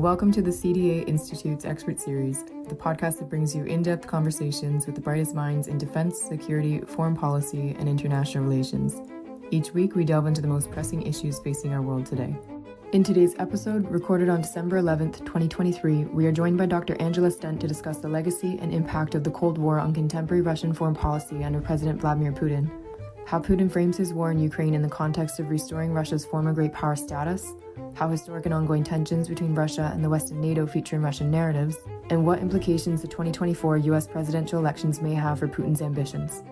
Welcome to the CDA Institute's Expert Series, the podcast that brings you in-depth conversations with the brightest minds in defense, security, foreign policy, and international relations. Each week, we delve into the most pressing issues facing our world today. In today's episode, recorded on December 11th, 2023, we are joined by Dr. Angela Stent to discuss the legacy and impact of the Cold War on contemporary Russian foreign policy under President Vladimir Putin, how Putin frames his war in Ukraine in the context of restoring Russia's former great power status, how historic and ongoing tensions between Russia and the West and NATO feature in Russian narratives, and what implications the 2024 US presidential elections may have for Putin's ambitions.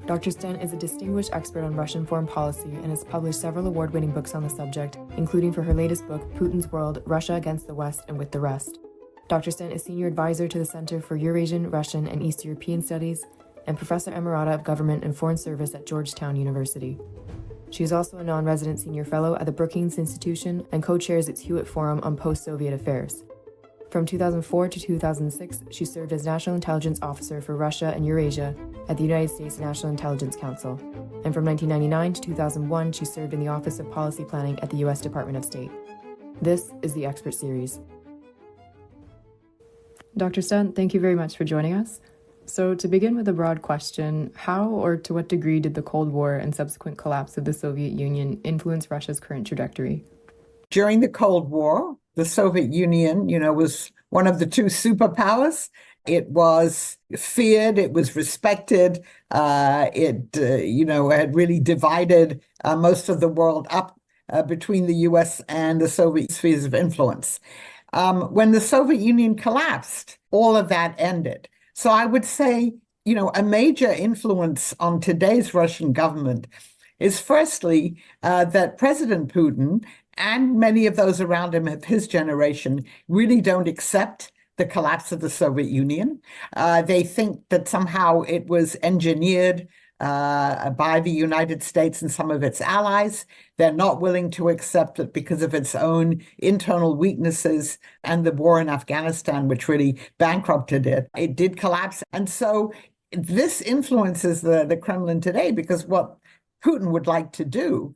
Dr. Stent is a distinguished expert on Russian foreign policy and has published several award-winning books on the subject, including for her latest book, Putin's World, Russia Against the West and With the Rest. Dr. Stent is Senior Advisor to the Center for Eurasian, Russian, and East European Studies and Professor Emerita of Government and Foreign Service at Georgetown University. She is also a non-resident senior fellow at the Brookings Institution and co-chairs its Hewitt Forum on Post-Soviet Affairs. From 2004 to 2006, she served as National Intelligence Officer for Russia and Eurasia at the United States National Intelligence Council. And from 1999 to 2001, she served in the Office of Policy Planning at the U.S. Department of State. This is the Expert Series. Dr. Stent, thank you very much for joining us. So to begin with a broad question, how or to what degree did the Cold War and subsequent collapse of the Soviet Union influence Russia's current trajectory? During the Cold War, the Soviet Union, was one of the two superpowers. It was feared, it was respected, it had really divided most of the world up between the US and the Soviet spheres of influence. When the Soviet Union collapsed, all of that ended. So I would say, a major influence on today's Russian government is firstly that President Putin and many of those around him of his generation really don't accept the collapse of the Soviet Union. They think that somehow it was engineered by the United States and some of its allies. They're not willing to accept it because of its own internal weaknesses and the war in Afghanistan, which really bankrupted it. It did collapse. And so this influences the Kremlin today, because what Putin would like to do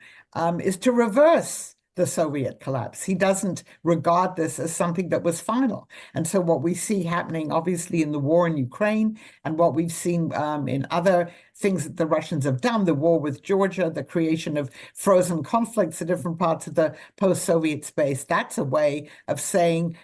is to reverse the Soviet collapse. He doesn't regard this as something that was final. And so what we see happening, obviously, in the war in Ukraine and what we've seen in other things that the Russians have done, the war with Georgia, the creation of frozen conflicts in different parts of the post-Soviet space, that's a way of saying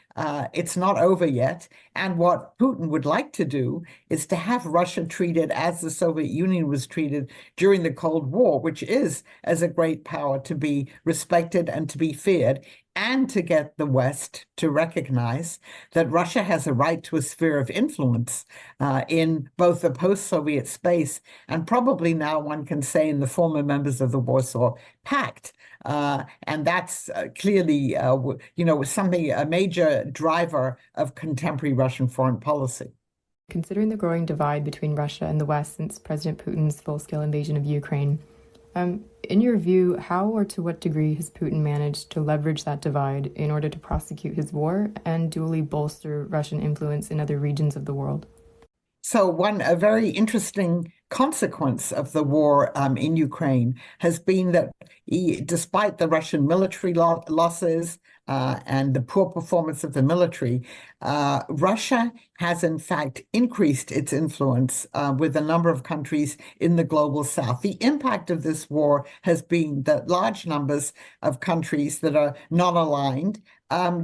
it's not over yet. And what Putin would like to do is to have Russia treated as the Soviet Union was treated during the Cold War, which is, as a great power, to be respected and to be feared, and to get the West to recognize that Russia has a right to a sphere of influence in both the post-Soviet space and probably now one can say in the former members of the Warsaw Pact. And that's clearly, something, a major driver of contemporary Russian foreign policy. Considering the growing divide between Russia and the West since President Putin's full-scale invasion of Ukraine, in your view, how or to what degree has Putin managed to leverage that divide in order to prosecute his war and duly bolster Russian influence in other regions of the world? So a very interesting consequence of the war in Ukraine has been that despite the Russian military losses and the poor performance of the military, Russia has in fact increased its influence with a number of countries in the global south. The impact of this war has been that large numbers of countries that are not aligned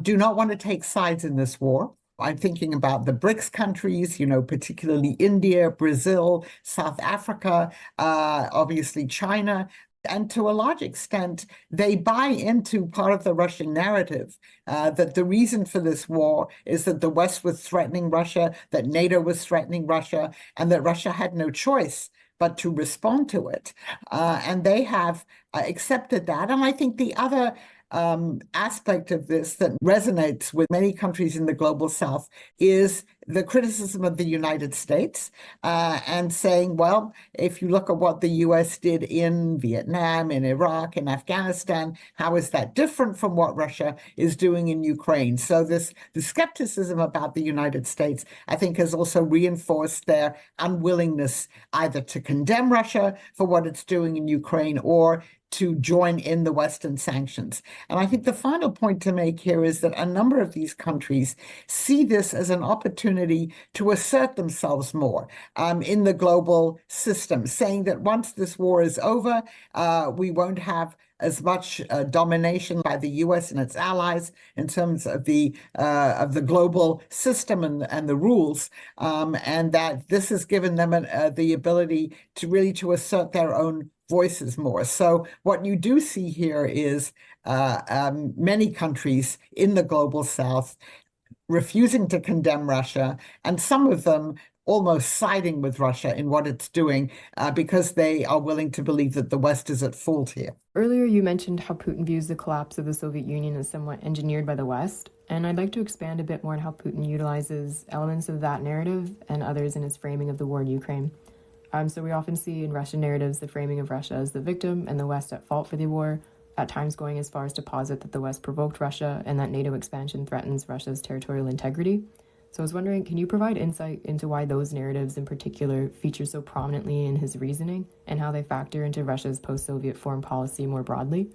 do not want to take sides in this war. I'm thinking about the BRICS countries, particularly India, Brazil, South Africa, obviously China. And to a large extent, they buy into part of the Russian narrative that the reason for this war is that the West was threatening Russia, that NATO was threatening Russia, and that Russia had no choice but to respond to it. And they have accepted that. And I think the other aspect of this that resonates with many countries in the global south is the criticism of the United States and saying, well, if you look at what the US did in Vietnam, in Iraq, in Afghanistan, how is that different from what Russia is doing in Ukraine? So the skepticism about the United States, I think, has also reinforced their unwillingness either to condemn Russia for what it's doing in Ukraine or to join in the Western sanctions. And I think the final point to make here is that a number of these countries see this as an opportunity to assert themselves more in the global system, saying that once this war is over, we won't have as much domination by the U.S. and its allies in terms of the global system and the rules, and that this has given them the ability to really to assert their own voices more. So what you do see here is many countries in the global South refusing to condemn Russia, and some of them almost siding with Russia in what it's doing because they are willing to believe that the West is at fault here. Earlier, you mentioned how Putin views the collapse of the Soviet Union as somewhat engineered by the West, and I'd like to expand a bit more on how Putin utilizes elements of that narrative and others in his framing of the war in Ukraine. So we often see in Russian narratives the framing of Russia as the victim and the West at fault for the war, at times going as far as to posit that the West provoked Russia and that NATO expansion threatens Russia's territorial integrity. So I was wondering, can you provide insight into why those narratives in particular feature so prominently in his reasoning and how they factor into Russia's post-Soviet foreign policy more broadly?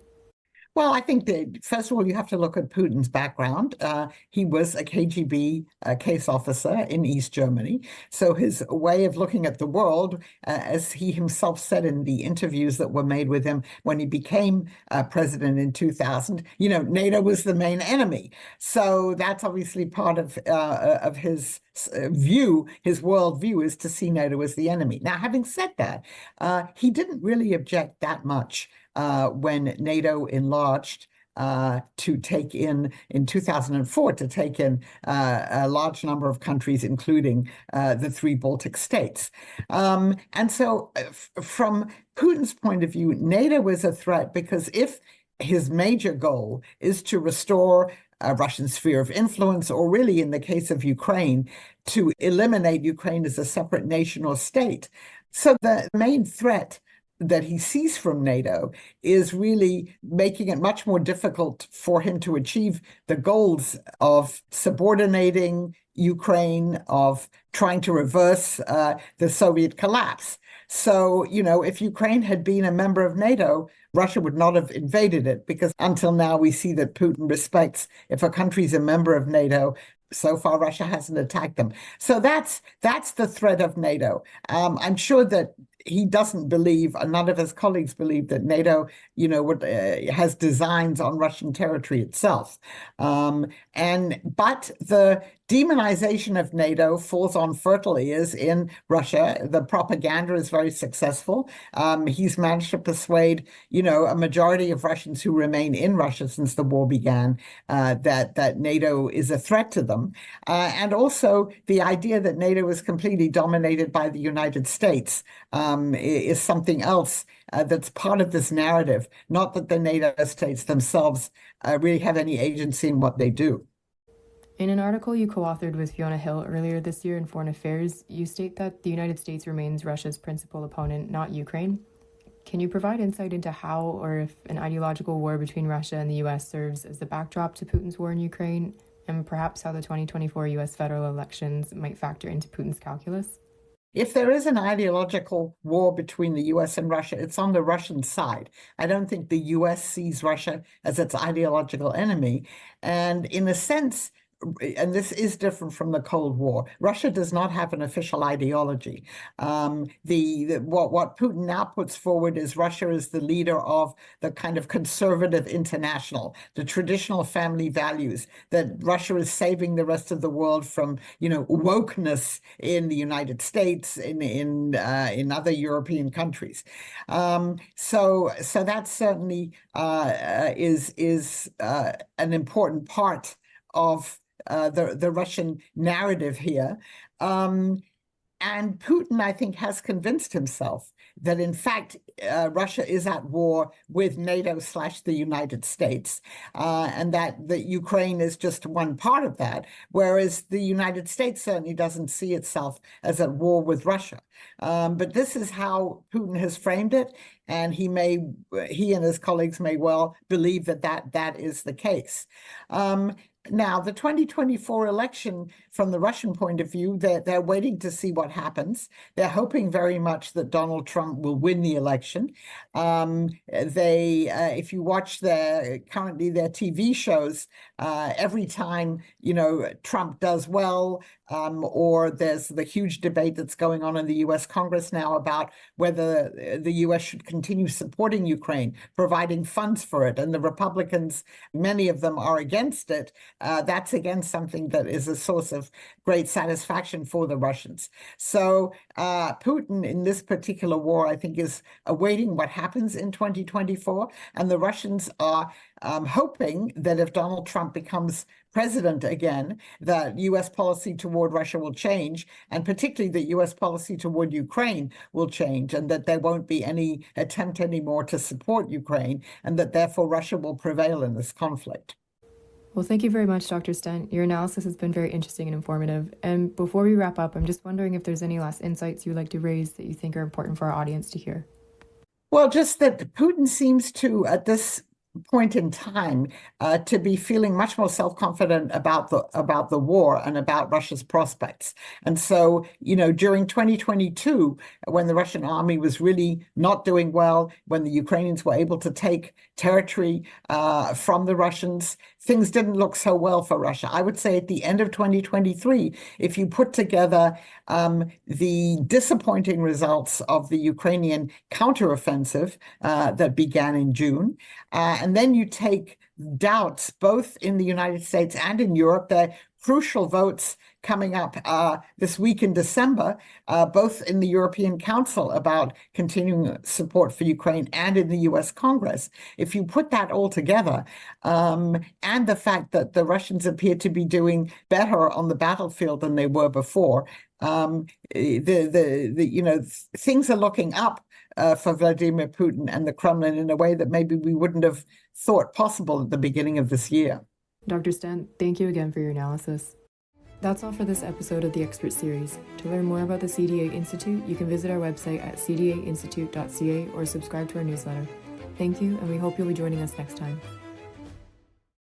Well, I think that, first of all, you have to look at Putin's background. He was a KGB case officer in East Germany. So his way of looking at the world, as he himself said in the interviews that were made with him when he became president in 2000, NATO was the main enemy. So that's obviously part of his view, his worldview is to see NATO as the enemy. Now, having said that, he didn't really object that much when NATO enlarged to take in 2004, to take in a large number of countries, including the 3 Baltic states. And so from Putin's point of view, NATO is a threat because if his major goal is to restore a Russian sphere of influence, or really in the case of Ukraine, to eliminate Ukraine as a separate nation or state. So the main threat that he sees from NATO is really making it much more difficult for him to achieve the goals of subordinating Ukraine, of trying to reverse the Soviet collapse. So, if Ukraine had been a member of NATO, Russia would not have invaded it, because until now we see that Putin respects, if a country's a member of NATO, so far Russia hasn't attacked them. So that's the threat of NATO. I'm sure that he doesn't believe, and none of his colleagues believe, that NATO, has designs on Russian territory itself. But the demonization of NATO falls on fertile ears in Russia. The propaganda is very successful. He's managed to persuade, a majority of Russians who remain in Russia since the war began that NATO is a threat to them. And also the idea that NATO is completely dominated by the United States is something else that's part of this narrative, not that the NATO states themselves really have any agency in what they do. In an article you co-authored with Fiona Hill earlier this year in Foreign Affairs, you state that the United States remains Russia's principal opponent, not Ukraine. Can you provide insight into how or if an ideological war between Russia and the U.S. serves as the backdrop to Putin's war in Ukraine, and perhaps how the 2024 U.S. federal elections might factor into Putin's calculus? If there is an ideological war between the U.S. and Russia, it's on the Russian side. I don't think the U.S. sees Russia as its ideological enemy. And in a sense, and this is different from the Cold War, Russia does not have an official ideology. What Putin now puts forward is Russia is the leader of the kind of conservative international, the traditional family values, that Russia is saving the rest of the world from, wokeness in the United States, in other European countries. So that certainly is an important part of the Russian narrative here. And Putin, I think, has convinced himself that, in fact, Russia is at war with NATO/the United States, and that Ukraine is just one part of that, whereas the United States certainly doesn't see itself as at war with Russia. But this is how Putin has framed it, and he and his colleagues may well believe that is the case. Now, the 2024 election, from the Russian point of view, they're waiting to see what happens. They're hoping very much that Donald Trump will win the election. If you watch currently their TV shows, every time, Trump does well, or there's the huge debate that's going on in the US Congress now about whether the US should continue supporting Ukraine, providing funds for it, and the Republicans, many of them are against it. That's again something that is a source of great satisfaction for the Russians. So Putin in this particular war, I think, is awaiting what happens in 2024. And the Russians are hoping that if Donald Trump becomes president again, that U.S. policy toward Russia will change, and particularly that U.S. policy toward Ukraine will change, and that there won't be any attempt anymore to support Ukraine, and that therefore Russia will prevail in this conflict. Well, thank you very much, Dr. Stent. Your analysis has been very interesting and informative. And before we wrap up, I'm just wondering if there's any last insights you'd like to raise that you think are important for our audience to hear. Well, just that Putin seems to, at this point in time, to be feeling much more self-confident about the war and about Russia's prospects. And so, during 2022, when the Russian army was really not doing well, when the Ukrainians were able to take territory from the Russians, things didn't look so well for Russia. I would say at the end of 2023, if you put together the disappointing results of the Ukrainian counteroffensive that began in June, and then you take doubts both in the United States and in Europe. There are crucial votes coming up this week in December, both in the European Council about continuing support for Ukraine and in the US Congress. If you put that all together, and the fact that the Russians appear to be doing better on the battlefield than they were before, things are looking up for Vladimir Putin and the Kremlin in a way that maybe we wouldn't have thought possible at the beginning of this year. Dr. Stent, thank you again for your analysis. That's all for this episode of the Expert Series. To learn more about the CDA Institute, you can visit our website at cdainstitute.ca or subscribe to our newsletter. Thank you, and we hope you'll be joining us next time.